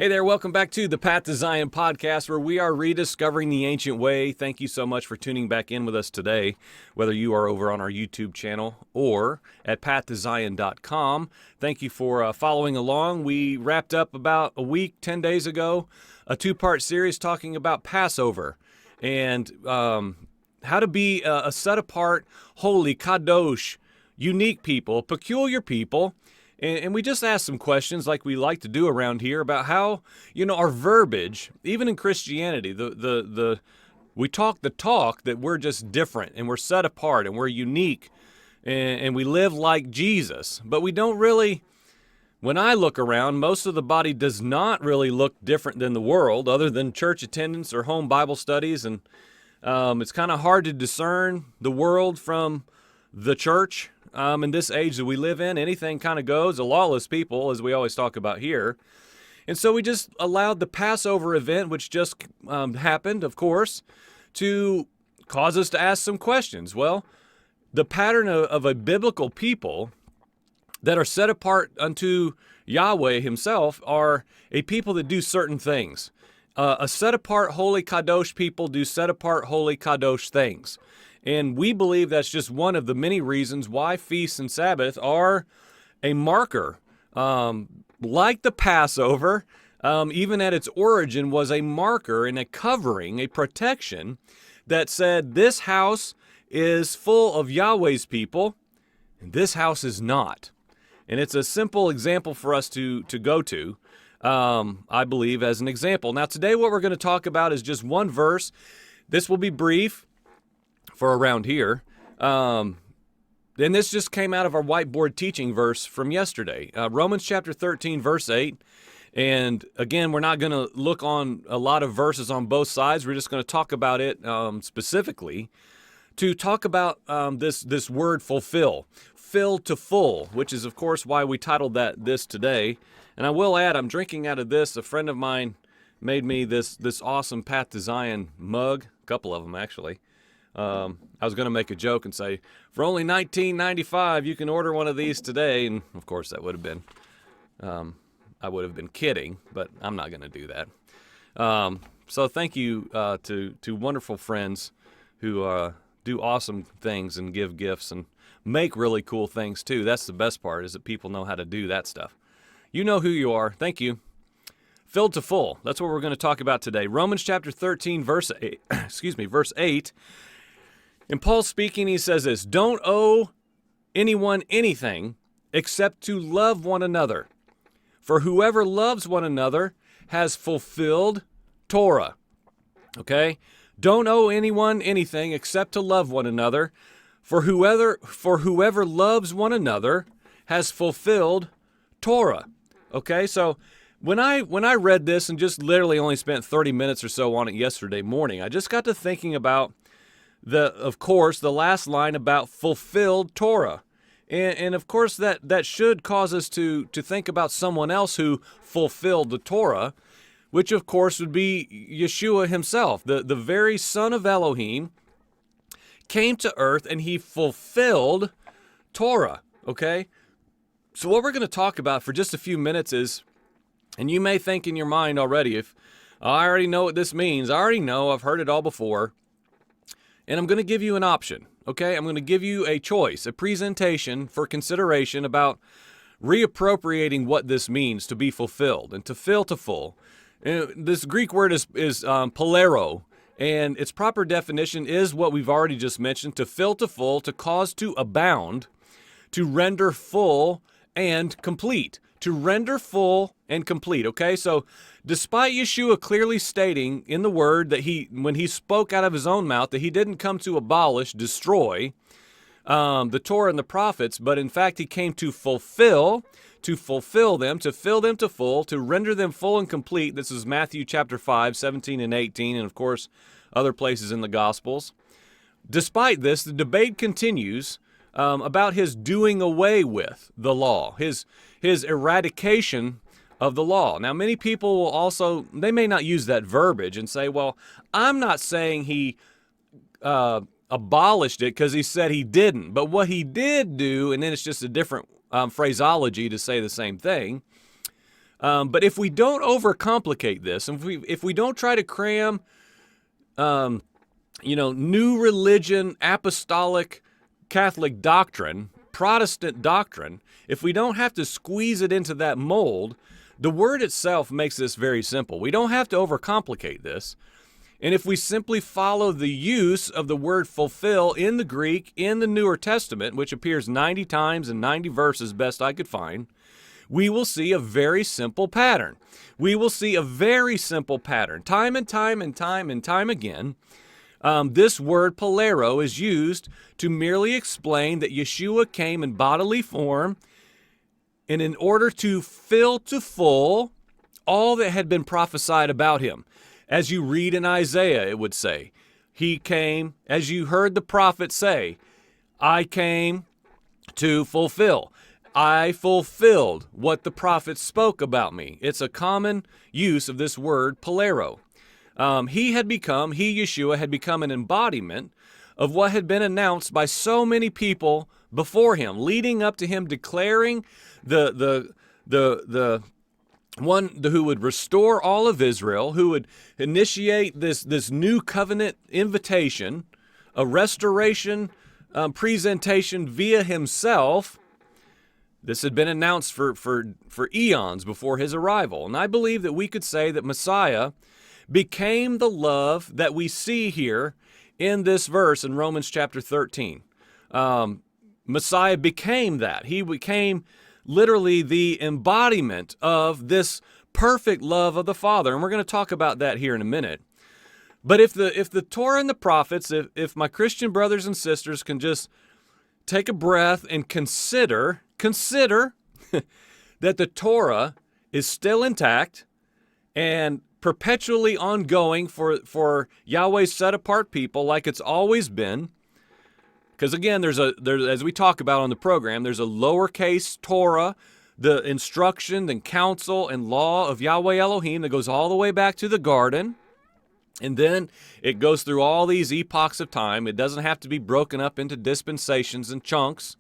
Hey there, welcome back to the Path to Zion podcast, where we are rediscovering the ancient way. Thank you so much for tuning back in with us today, whether you are over on our YouTube channel or at pathtozion.com. Thank you for following along. We wrapped up about a week, 10 days ago, a two-part series talking about Passover and how to be a set-apart, holy, kadosh, unique people, peculiar people. And we just asked some questions like we like to do around here about how, our verbiage, even in Christianity, we talk the talk that we're just different and we're set apart and we're unique and we live like Jesus. But we don't really, when I look around, most of the body does not really look different than the world other than church attendance or home Bible studies. And it's kind of hard to discern the world from the church. In this age that we live in, anything kind of goes, a lawless people, as we always talk about here. And so we just allowed the Passover event, which just happened, of course, to cause us to ask some questions. Well, the pattern of a biblical people that are set apart unto Yahweh himself are a people that do certain things. A set-apart, holy, kadosh people do set-apart, holy, kadosh things. And we believe that's just one of the many reasons why feasts and Sabbath are a marker. Like the Passover, even at its origin, was a marker and a covering, a protection that said this house is full of Yahweh's people, and this house is not. And it's a simple example for us to go to, I believe, as an example. Now, today what we're going to talk about is just one verse. This will be brief for around here. And this just came out of our whiteboard teaching verse from yesterday. Romans chapter 13, verse 8. And again, we're not going to look on a lot of verses on both sides. We're just going to talk about it specifically to talk about this word fulfill. Fill to full, which is, of course, why we titled this today. And I will add, I'm drinking out of this. A friend of mine made me this awesome Path to Zion mug, a couple of them actually. I was going to make a joke and say, for only $19.95, you can order one of these today. And of course, that would have been, I would have been kidding, but I'm not going to do that. So thank you to wonderful friends who do awesome things and give gifts and make really cool things too. That's the best part, is that people know how to do that stuff. You know who you are. Thank you. Filled to full. That's what we're going to talk about today. Romans chapter 13, verse 8. Verse 8. And Paul speaking, he says this: don't owe anyone anything except to love one another. For whoever loves one another has fulfilled Torah. Okay? Don't owe anyone anything except to love one another. For whoever loves one another has fulfilled Torah. Okay? So when I read this and just literally only spent 30 minutes or so on it yesterday morning, I just got to thinking about of course, the last line about fulfilled Torah. And of course, that should cause us to think about someone else who fulfilled the Torah, which of course would be Yeshua himself. The very Son of Elohim came to earth and he fulfilled Torah, okay? So what we're going to talk about for just a few minutes is, and you may think in your mind already, if I already know what this means, I already know, I've heard it all before. And I'm going to give you an option, okay? I'm going to give you a choice, a presentation for consideration about reappropriating what this means to be fulfilled and to fill to full. And this Greek word is polero, and its proper definition is what we've already just mentioned: to fill to full, to cause to abound, to render full and complete. To render full and complete, okay? So despite Yeshua clearly stating in the word that when he spoke out of his own mouth, that he didn't come to abolish, destroy the Torah and the prophets, but in fact he came to fulfill them, to fill them to full, to render them full and complete. This is Matthew chapter 5, 17 and 18, and of course other places in the Gospels. Despite this, the debate continues about his doing away with the law, his eradication of the law. Now, many people will also, they may not use that verbiage and say, well, I'm not saying he abolished it because he said he didn't. But what he did do, and then it's just a different phraseology to say the same thing, But if we don't overcomplicate this, and if we don't try to cram, new religion, apostolic, Catholic doctrine, Protestant doctrine, if we don't have to squeeze it into that mold, the word itself makes this very simple. We don't have to overcomplicate this. And if we simply follow the use of the word fulfill in the Greek, in the Newer Testament, which appears 90 times in 90 verses, best I could find, we will see a very simple pattern. We will see a very simple pattern. Time and time and time and time again, this word polero is used to merely explain that Yeshua came in bodily form, and in order to fill to full all that had been prophesied about him. As you read in Isaiah, it would say, he came, as you heard the prophet say, I came to fulfill. I fulfilled what the prophet spoke about me. It's a common use of this word polero. Yeshua, had become an embodiment of what had been announced by so many people before him, leading up to him declaring the one who would restore all of Israel, who would initiate this new covenant invitation, a restoration presentation via himself. This had been announced for eons before his arrival. And I believe that we could say that Messiah became the love that we see here in this verse in Romans chapter 13. Messiah became that. He became literally the embodiment of this perfect love of the Father. And we're going to talk about that here in a minute. But if the Torah and the prophets, if my Christian brothers and sisters can just take a breath and consider that the Torah is still intact and perpetually ongoing for Yahweh's set-apart people like it's always been. Because again, there's as we talk about on the program, there's a lowercase Torah, the instruction and counsel and law of Yahweh Elohim that goes all the way back to the garden. And then it goes through all these epochs of time. It doesn't have to be broken up into dispensations and chunks.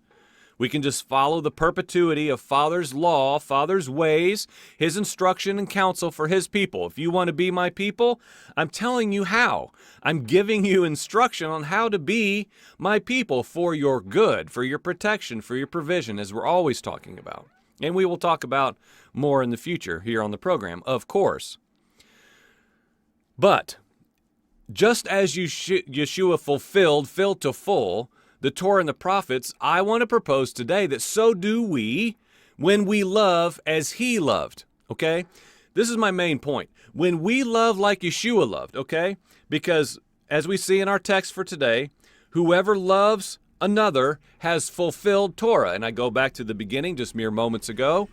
We can just follow the perpetuity of Father's law, Father's ways, his instruction and counsel for his people. If you want to be my people, I'm telling you how. I'm giving you instruction on how to be my people for your good, for your protection, for your provision, as we're always talking about. And we will talk about more in the future here on the program, of course. But just as Yeshua filled to full, the Torah and the prophets, I want to propose today that so do we when we love as he loved, okay? This is my main point. When we love like Yeshua loved, okay? Because as we see in our text for today, whoever loves another has fulfilled Torah. And I go back to the beginning just mere moments ago.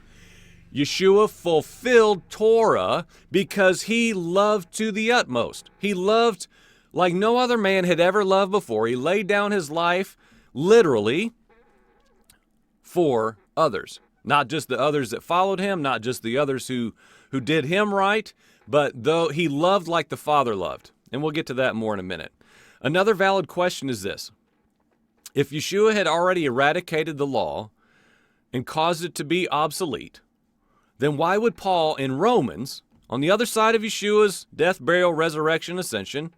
Yeshua fulfilled Torah because he loved to the utmost. He loved like no other man had ever loved before. He laid down his life literally for others. Not just the others that followed him, not just the others who did him right, but though he loved like the Father loved. And we'll get to that more in a minute. Another valid question is this. If Yeshua had already eradicated the law and caused it to be obsolete, then why would Paul in Romans, on the other side of Yeshua's death, burial, resurrection, ascension,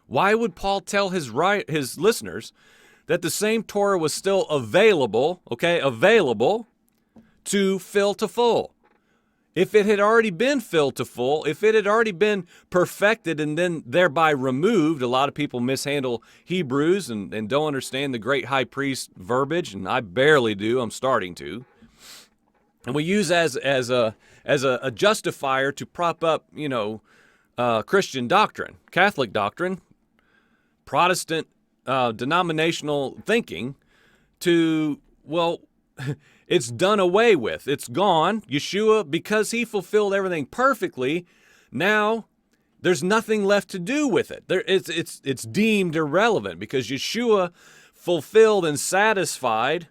why would Paul tell his listeners that the same Torah was still available to fill to full? If it had already been filled to full, if it had already been perfected and then thereby removed, a lot of people mishandle Hebrews and don't understand the great high priest verbiage, and I barely do, I'm starting to. And we use as a justifier to prop up, Christian doctrine, Catholic doctrine, Protestant denominational thinking it's done away with. It's gone. Yeshua, because he fulfilled everything perfectly, now there's nothing left to do with it. It's deemed irrelevant because Yeshua fulfilled and satisfied,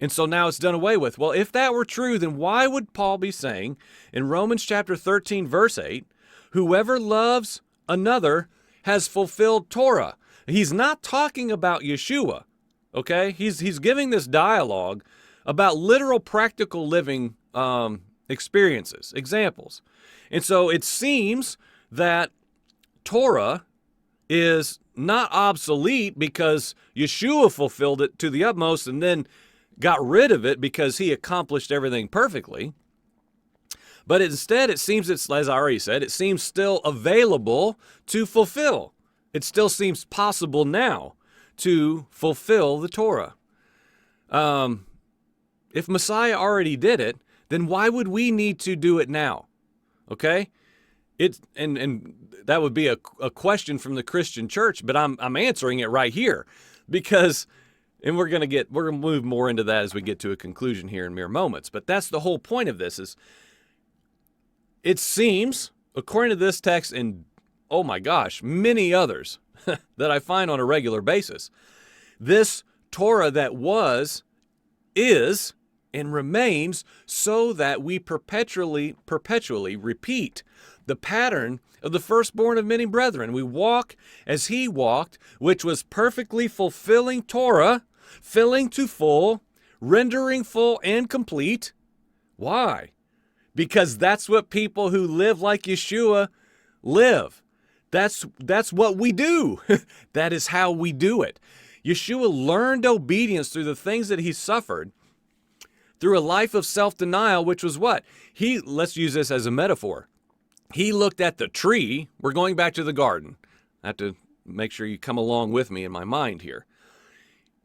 and so now it's done away with. Well, if that were true, then why would Paul be saying in Romans chapter 13, verse 8, whoever loves another has fulfilled Torah? He's not talking about Yeshua, okay? He's giving this dialogue about literal practical living experiences, examples. And so it seems that Torah is not obsolete because Yeshua fulfilled it to the utmost and then got rid of it because he accomplished everything perfectly. But instead, it seems it's, as I already said, it seems still available to fulfill. It still seems possible now to fulfill the Torah. If Messiah already did it, then why would we need to do it now? Okay? And that would be a question from the Christian church, but I'm answering it right here because, and we're gonna move more into that as we get to a conclusion here in mere moments. But that's the whole point of this is, it seems, according to this text and, oh my gosh, many others that I find on a regular basis, this Torah that was, is, and remains so that we perpetually repeat the pattern of the firstborn of many brethren. We walk as he walked, which was perfectly fulfilling Torah, filling to full, rendering full and complete. Why? Because that's what people who live like Yeshua live. That's what we do. That is how we do it. Yeshua learned obedience through the things that he suffered, through a life of self-denial, which was what? Let's use this as a metaphor. He looked at the tree. We're going back to the garden. I have to make sure you come along with me in my mind here.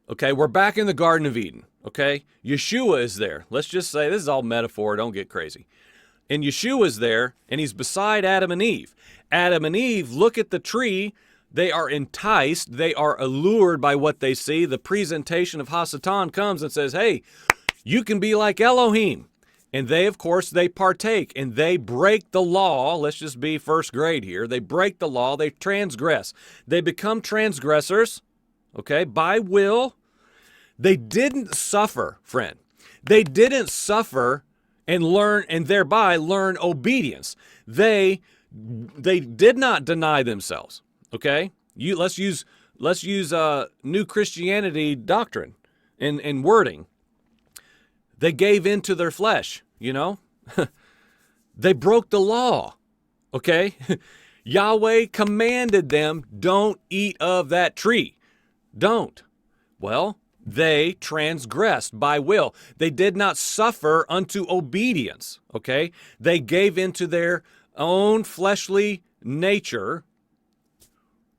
Okay, we're back in the Garden of Eden. Okay, Yeshua is there. Let's just say this is all metaphor. Don't get crazy. And Yeshua is there, and he's beside Adam and Eve. Adam and Eve look at the tree. They are enticed. They are allured by what they see. The presentation of Hasatan comes and says, hey, you can be like Elohim. And they, of course, they partake and they break the law. Let's just be first grade here. They break the law. They transgress. They become transgressors, okay, by will. They didn't suffer, friend. They didn't suffer and learn and thereby learn obedience. They did not deny themselves, okay? Let's use New Christianity doctrine and wording. They gave in to their flesh, you know. They broke the law, okay? Yahweh commanded them, don't eat of that tree. Don't. Well, they transgressed by will. They did not suffer unto obedience, okay? They gave into their own fleshly nature,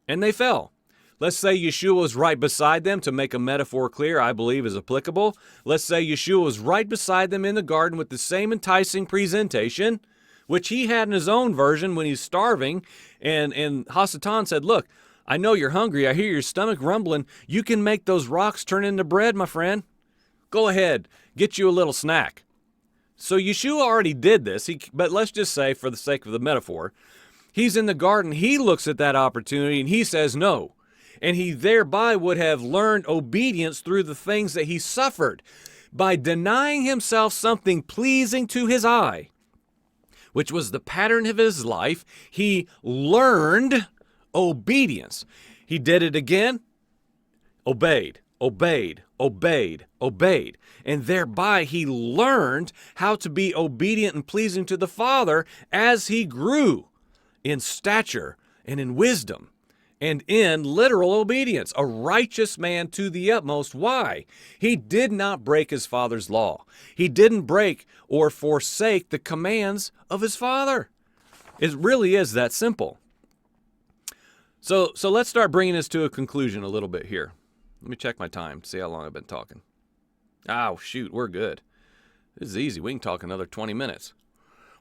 and they fell. Let's say Yeshua was right beside them. To make a metaphor clear, I believe is applicable. Let's say Yeshua was right beside them in the garden with the same enticing presentation, which he had in his own version when he's starving. And Hasatan said, look, I know you're hungry. I hear your stomach rumbling. You can make those rocks turn into bread, my friend. Go ahead, get you a little snack. So Yeshua already did this, but let's just say, for the sake of the metaphor, he's in the garden. He looks at that opportunity and he says no. And he thereby would have learned obedience through the things that he suffered. By denying himself something pleasing to his eye, which was the pattern of his life, he learned obedience. He did it again, obeyed. And thereby he learned how to be obedient and pleasing to the Father as he grew in stature and in wisdom and in literal obedience, a righteous man to the utmost. Why? He did not break his Father's law. He didn't break or forsake the commands of his Father. It really is that simple. So let's start bringing this to a conclusion a little bit here. Let me check my time to see how long I've been talking. Oh, shoot, we're good. This is easy. We can talk another 20 minutes.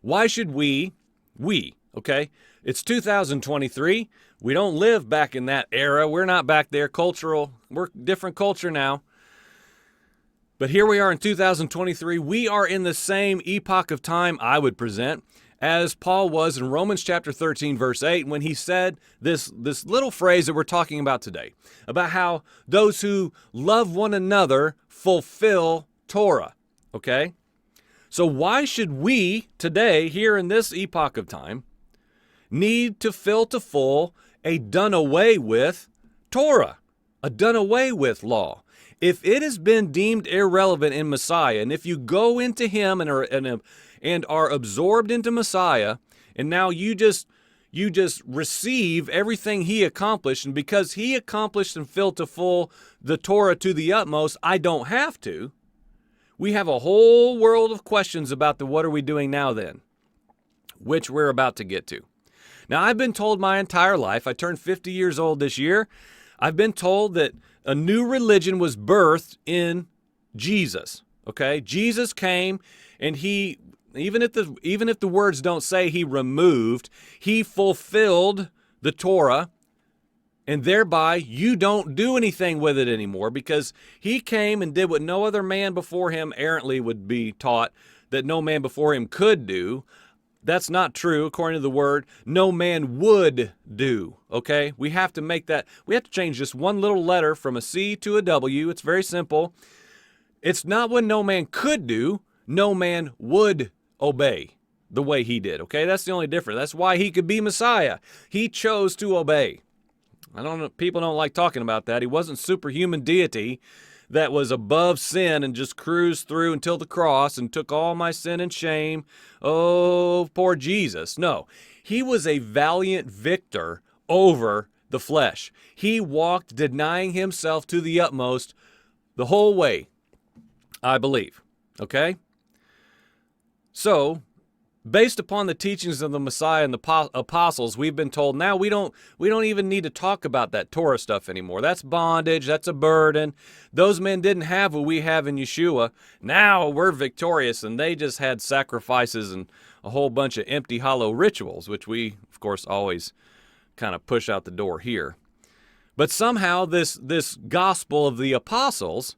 Why should we, okay? It's 2023. We don't live back in that era. We're not back there. We're different culture now. But here we are in 2023. We are in the same epoch of time, I would present, as Paul was in Romans chapter 13, verse 8, when he said this little phrase that we're talking about today, about how those who love one another fulfill Torah, okay? So why should we today, here in this epoch of time, need to fill to full a done away with Torah, a done away with law? if it has been deemed irrelevant in Messiah, and if you go into him and are absorbed into Messiah, and now you just receive everything he accomplished, and because he accomplished and filled to full the Torah to the utmost, I don't have to. We have a whole world of questions about the what are we doing now then, which we're about to get to. Now, I've been told my entire life, I turned 50 years old this year, I've been told that a new religion was birthed in Jesus, okay? Jesus came and he, even if the words don't say he removed, he fulfilled the Torah, and thereby you don't do anything with it anymore because he came and did what no other man before him errantly would be taught that no man before him could do. That's not true. According to the word, no man would do, okay? We have to make that, we have to change just one little letter from a C to a W. It's very simple. It's not what no man could do. No man would obey the way he did, okay? That's the only difference. That's why he could be Messiah. He chose to obey. I don't know, people don't like talking about that. He wasn't superhuman deity that was above sin and just cruised through until the cross and took all my sin and shame. Oh, poor Jesus. No, he was a valiant victor over the flesh. He walked denying himself to the utmost the whole way, I believe. Okay? So, based upon the teachings of the Messiah and the apostles, we've been told now we don't even need to talk about that Torah stuff anymore. That's bondage. That's a burden. Those men didn't have what we have in Yeshua. Now we're victorious, and they just had sacrifices and a whole bunch of empty, hollow rituals, which we, of course, always kind of push out the door here. But somehow this gospel of the apostles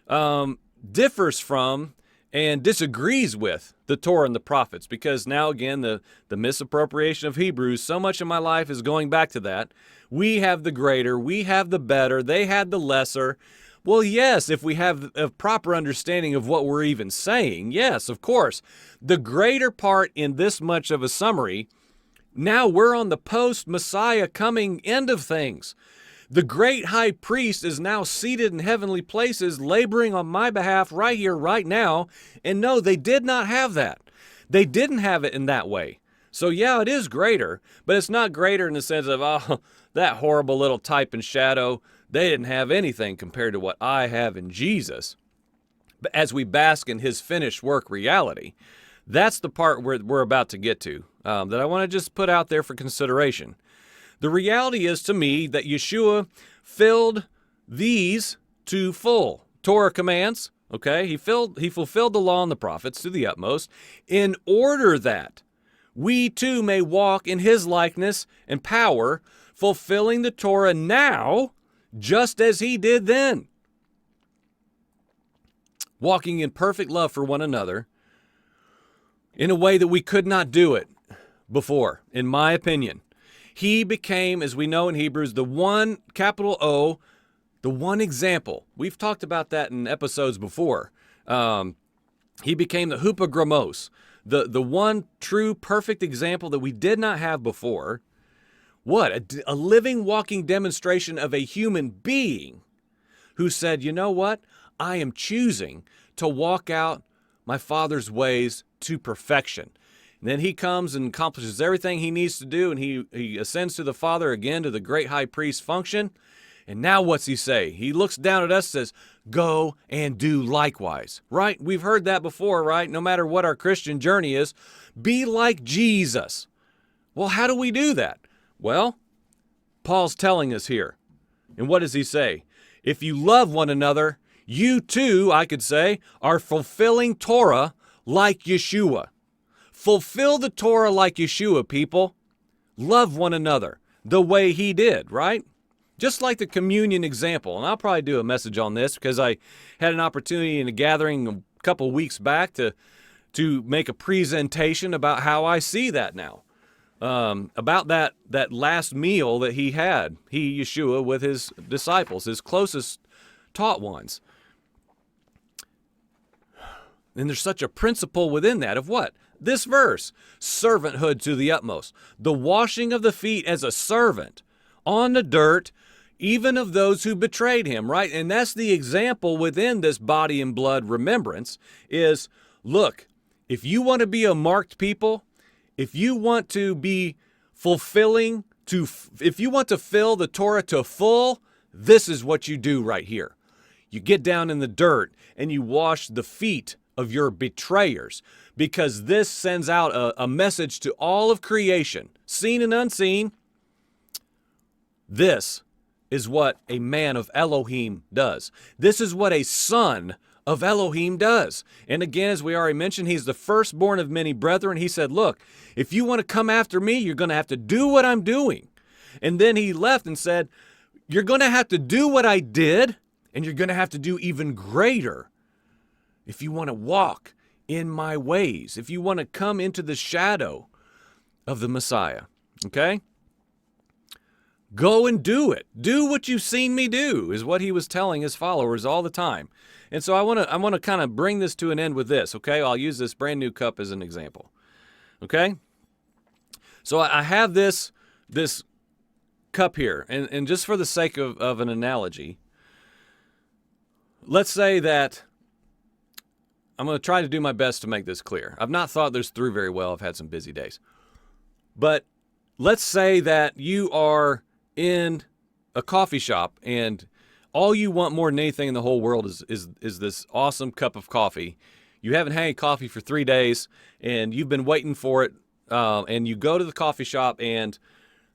differs from and disagrees with the Torah and the prophets, because now again the misappropriation of Hebrews, so much of my life is going back to that. We have the greater, we have the better, they had the lesser. Well, yes, if we have a proper understanding of what we're even saying, yes, of course. The greater part in this much of a summary, now we're on the post-Messiah coming end of things. The great high priest is now seated in heavenly places, laboring on my behalf right here, right now. And no, they did not have that. They didn't have it in that way. So yeah, it is greater, but it's not greater in the sense of, oh, that horrible little type and shadow. They didn't have anything compared to what I have in Jesus. But as we bask in his finished work reality, that's the part we're about to get to, that I want to just put out there for consideration. The reality is to me that Yeshua filled these to full. Torah commands, okay? He fulfilled the law and the prophets to the utmost in order that we too may walk in his likeness and power, fulfilling the Torah now just as he did then. Walking in perfect love for one another in a way that we could not do it before, in my opinion. He became, as we know in Hebrews, the one, capital O, the one example. We've talked about that in episodes before. He became the hupogrammos, the one true perfect example that we did not have before. What? A living, walking demonstration of a human being who said, you know what? I am choosing to walk out my Father's ways to perfection. And then he comes and accomplishes everything he needs to do, and he ascends to the Father again to the great high priest function. And now what's he say? He looks down at us and says, go and do likewise. Right? We've heard that before, right? No matter what our Christian journey is, be like Jesus. Well, how do we do that? Well, Paul's telling us here. And what does he say? If you love one another, you too, I could say, are fulfilling Torah like Yeshua. Fulfill the Torah like Yeshua, people. Love one another the way he did, right? Just like the communion example. And I'll probably do a message on this because I had an opportunity in a gathering a couple weeks back to make a presentation about how I see that now. About that last meal that he had, Yeshua, with his disciples, his closest taught ones. And there's such a principle within that of what? This verse, servanthood to the utmost. The washing of the feet as a servant on the dirt even of those who betrayed him, right? And that's the example within this body and blood remembrance is, look, if you want to be a marked people, if you want to be fulfilling, if you want to fill the Torah to full, this is what you do right here. You get down in the dirt and you wash the feet of your betrayers, because this sends out a message to all of creation, seen and unseen. This is what a man of Elohim does. This is what a son of Elohim does. And again, as we already mentioned, he's the firstborn of many brethren. He said, look, if you want to come after me, you're going to have to do what I'm doing. And then he left and said, you're going to have to do what I did, and you're going to have to do even greater if you want to walk in my ways, if you want to come into the shadow of the Messiah. Okay? Go and do it. Do what you've seen me do, is what he was telling his followers all the time. And so I want to kind of bring this to an end with this, okay? I'll use this brand new cup as an example. Okay? So I have this cup here, and just for the sake of an analogy, let's say that I'm going to try to do my best to make this clear. I've not thought this through very well. I've had some busy days. But let's say that you are in a coffee shop and all you want more than anything in the whole world is this awesome cup of coffee. You haven't had any coffee for 3 days and you've been waiting for it, and you go to the coffee shop and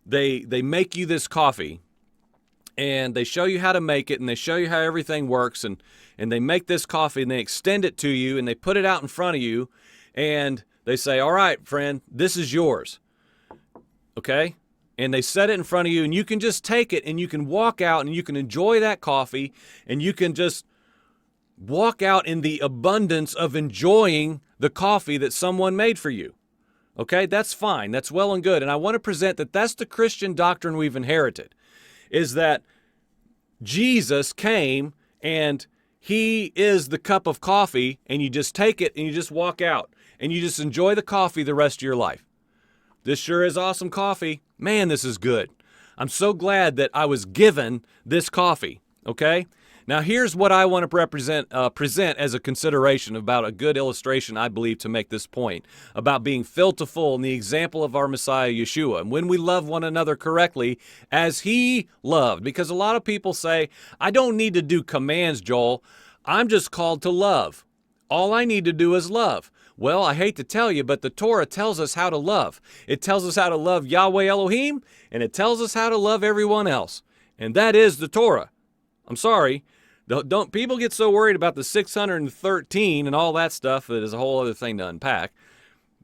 they make you this coffee and they show you how to make it and they show you how everything works, and they make this coffee and they extend it to you and they put it out in front of you and they say, all right, friend, this is yours. Okay? And they set it in front of you and you can just take it and you can walk out and you can enjoy that coffee and you can just walk out in the abundance of enjoying the coffee that someone made for you. Okay? That's fine. That's well and good. And I want to present that that's the Christian doctrine we've inherited, is that Jesus came and he is the cup of coffee and you just take it and you just walk out and you just enjoy the coffee the rest of your life. This sure is awesome coffee. Man, this is good. I'm so glad that I was given this coffee, okay? Now, here's what I want to present as a consideration about a good illustration, I believe, to make this point about being filled to full in the example of our Messiah, Yeshua, and when we love one another correctly as he loved. Because a lot of people say, I don't need to do commands, Joel. I'm just called to love. All I need to do is love. Well, I hate to tell you, but the Torah tells us how to love. It tells us how to love Yahweh Elohim, and it tells us how to love everyone else. And that is the Torah. I'm sorry. Don't people get so worried about the 613 and all that stuff that is a whole other thing to unpack.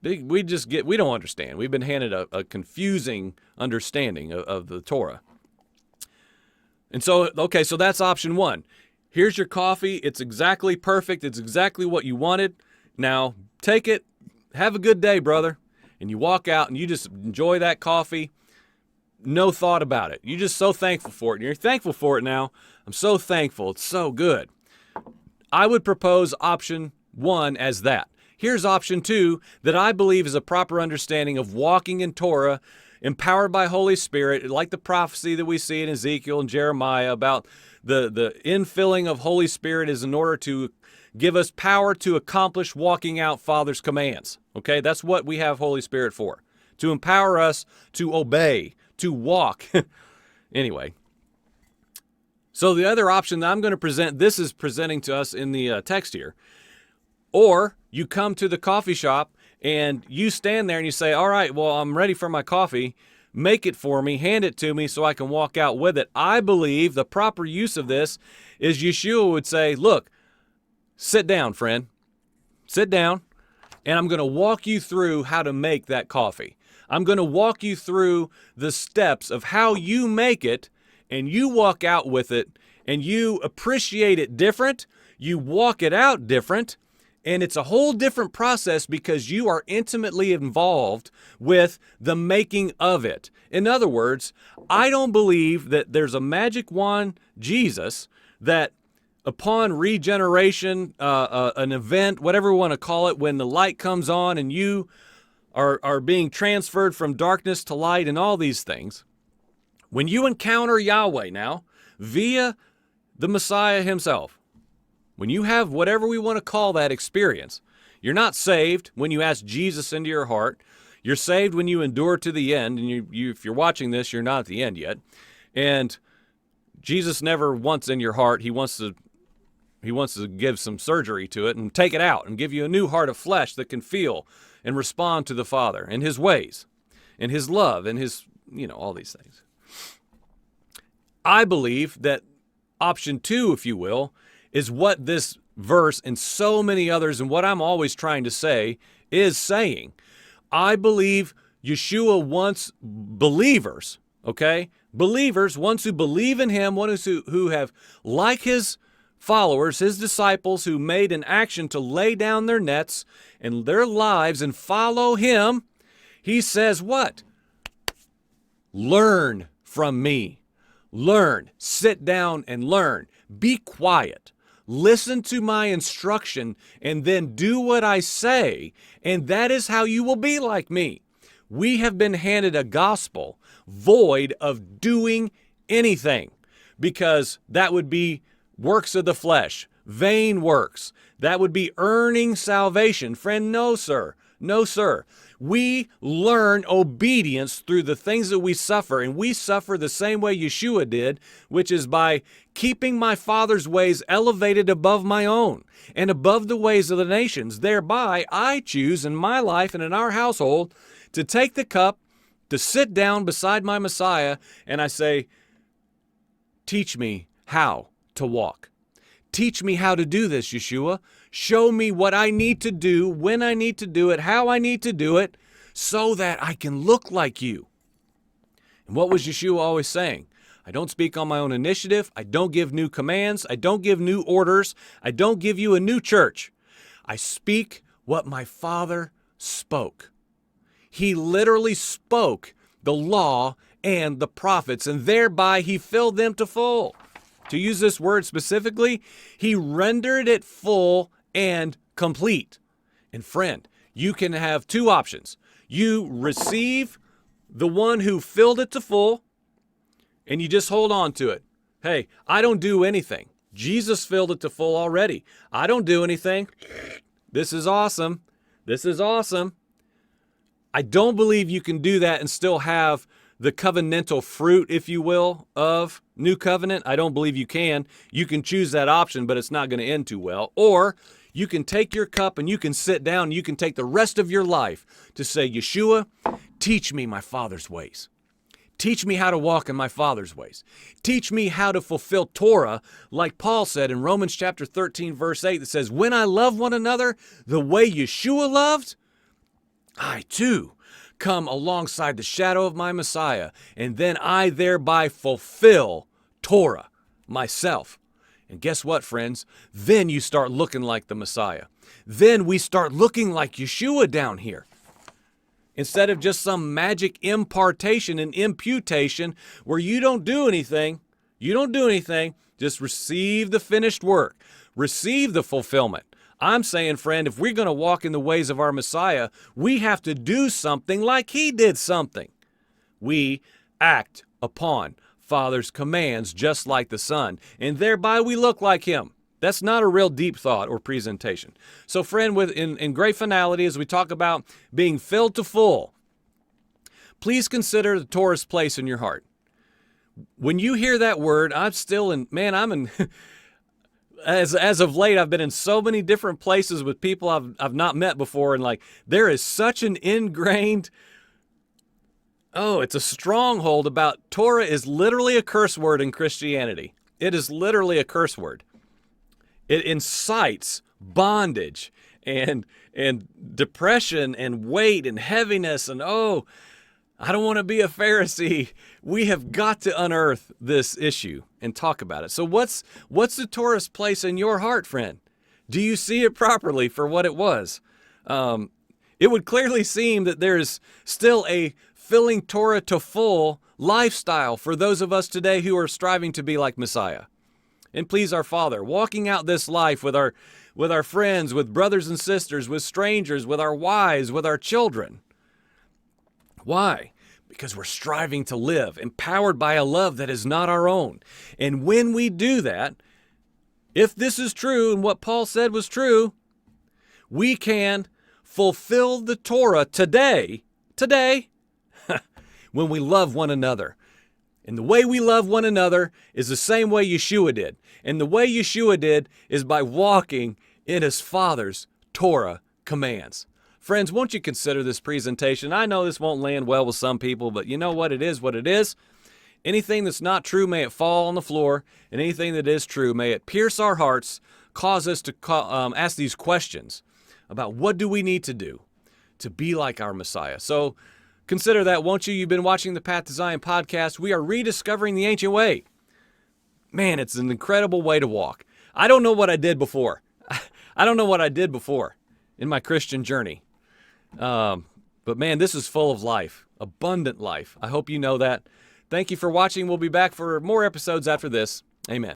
We don't understand. We've been handed a confusing understanding of the Torah. And so, okay, so that's option one. Here's your coffee. It's exactly perfect. It's exactly what you wanted. Now, take it, have a good day, brother. And you walk out and you just enjoy that coffee. No thought about it. You're just so thankful for it. And you're thankful for it now. I'm so thankful. It's so good. I would propose option one as that. Here's option two that I believe is a proper understanding of walking in Torah, empowered by Holy Spirit, like the prophecy that we see in Ezekiel and Jeremiah about the infilling of Holy Spirit is in order to give us power to accomplish walking out Father's commands. Okay, that's what we have Holy Spirit for. To empower us to obey, to walk. Anyway. So the other option that I'm going to present, this is presenting to us in the text here. Or you come to the coffee shop and you stand there and you say, all right, well, I'm ready for my coffee. Make it for me, hand it to me so I can walk out with it. I believe the proper use of this is Yeshua would say, look, sit down, friend. Sit down, and I'm going to walk you through how to make that coffee. I'm going to walk you through the steps of how you make it, and you walk out with it, and you appreciate it different. You walk it out different, and it's a whole different process because you are intimately involved with the making of it. In other words, I don't believe that there's a magic wand, Jesus, that upon regeneration, an event, whatever we want to call it, when the light comes on and you are being transferred from darkness to light and all these things, when you encounter Yahweh now, via the Messiah himself. When you have whatever we want to call that experience, you're not saved when you ask Jesus into your heart. You're saved when you endure to the end. And if you're watching this, you're not at the end yet. And Jesus never wants in your heart. He wants to give some surgery to it and take it out and give you a new heart of flesh that can feel and respond to the Father and his ways and his love and his, all these things. I believe that option 2, if you will, is what this verse and so many others and what I'm always trying to say is saying. I believe Yeshua wants believers, okay? Believers, ones who believe in him, ones who have, like his followers, his disciples, who made an action to lay down their nets and their lives and follow him. He says what? Learn from me. Learn. Sit down and learn. Be quiet. Listen to my instruction and then do what I say, and that is how you will be like me. We have been handed a gospel void of doing anything, because that would be works of the flesh, vain works. That would be earning salvation. Friend, no, sir. No, sir. We learn obedience through the things that we suffer, and we suffer the same way Yeshua did, which is by keeping my Father's ways elevated above my own and above the ways of the nations. Thereby, I choose in my life and in our household to take the cup, to sit down beside my Messiah, and I say, teach me how to walk. Teach me how to do this, Yeshua. Show me what I need to do, when I need to do it, how I need to do it, so that I can look like you. And what was Yeshua always saying? I don't speak on my own initiative. I don't give new commands. I don't give new orders. I don't give you a new church. I speak what my Father spoke. He literally spoke the law and the prophets, and thereby he filled them to full. To use this word specifically, he rendered it full and complete. And friend, you can have two options. You receive the one who filled it to full, and you just hold on to it. Hey, I don't do anything. Jesus filled it to full already. I don't do anything. This is awesome. This is awesome. I don't believe you can do that and still have the covenantal fruit, if you will, of New Covenant. I don't believe you can. You can choose that option, but it's not going to end too well. Or you can take your cup and you can sit down and you can take the rest of your life to say, Yeshua, teach me my Father's ways. Teach me how to walk in my Father's ways. Teach me how to fulfill Torah, like Paul said in Romans chapter 13, verse 8, that says, when I love one another the way Yeshua loved, I too come alongside the shadow of my Messiah, and then I thereby fulfill Torah myself. And guess what, friends? Then you start looking like the Messiah. Then we start looking like Yeshua down here. Instead of just some magic impartation and imputation where you don't do anything, just receive the finished work, receive the fulfillment. I'm saying, friend, if we're going to walk in the ways of our Messiah, we have to do something like he did something. We act upon Father's commands just like the Son, and thereby we look like him. That's not a real deep thought or presentation. So, friend, in great finality, as we talk about being filled to full, please consider the Torah's place in your heart. When you hear that word, I'm in... As of late, I've been in so many different places with people I've not met before, and there is such an ingrained, it's a stronghold about Torah is literally a curse word in Christianity. It is literally a curse word. It incites bondage and depression and weight and heaviness and I don't want to be a Pharisee. We have got to unearth this issue and talk about it. So what's the Torah's place in your heart, friend? Do you see it properly for what it was? It would clearly seem that there's still a filling Torah to full lifestyle for those of us today who are striving to be like Messiah and please our Father, walking out this life with our friends, with brothers and sisters, with strangers, with our wives, with our children. Why? because we're striving to live, empowered by a love that is not our own. And when we do that, if this is true and what Paul said was true, we can fulfill the Torah today, when we love one another. And the way we love one another is the same way Yeshua did. And the way Yeshua did is by walking in his Father's Torah commands. Friends, won't you consider this presentation? I know this won't land well with some people, but you know what? It is what it is. Anything that's not true, may it fall on the floor. And anything that is true, may it pierce our hearts, cause us to ask these questions about what do we need to do to be like our Messiah. So consider that, won't you? You've been watching the Path to Zion podcast. We are rediscovering the ancient way. Man, it's an incredible way to walk. I don't know what I did before. I don't know what I did before in my Christian journey. But man, this is full of life, abundant life. I hope you know that. Thank you for watching. We'll be back for more episodes after this. Amen.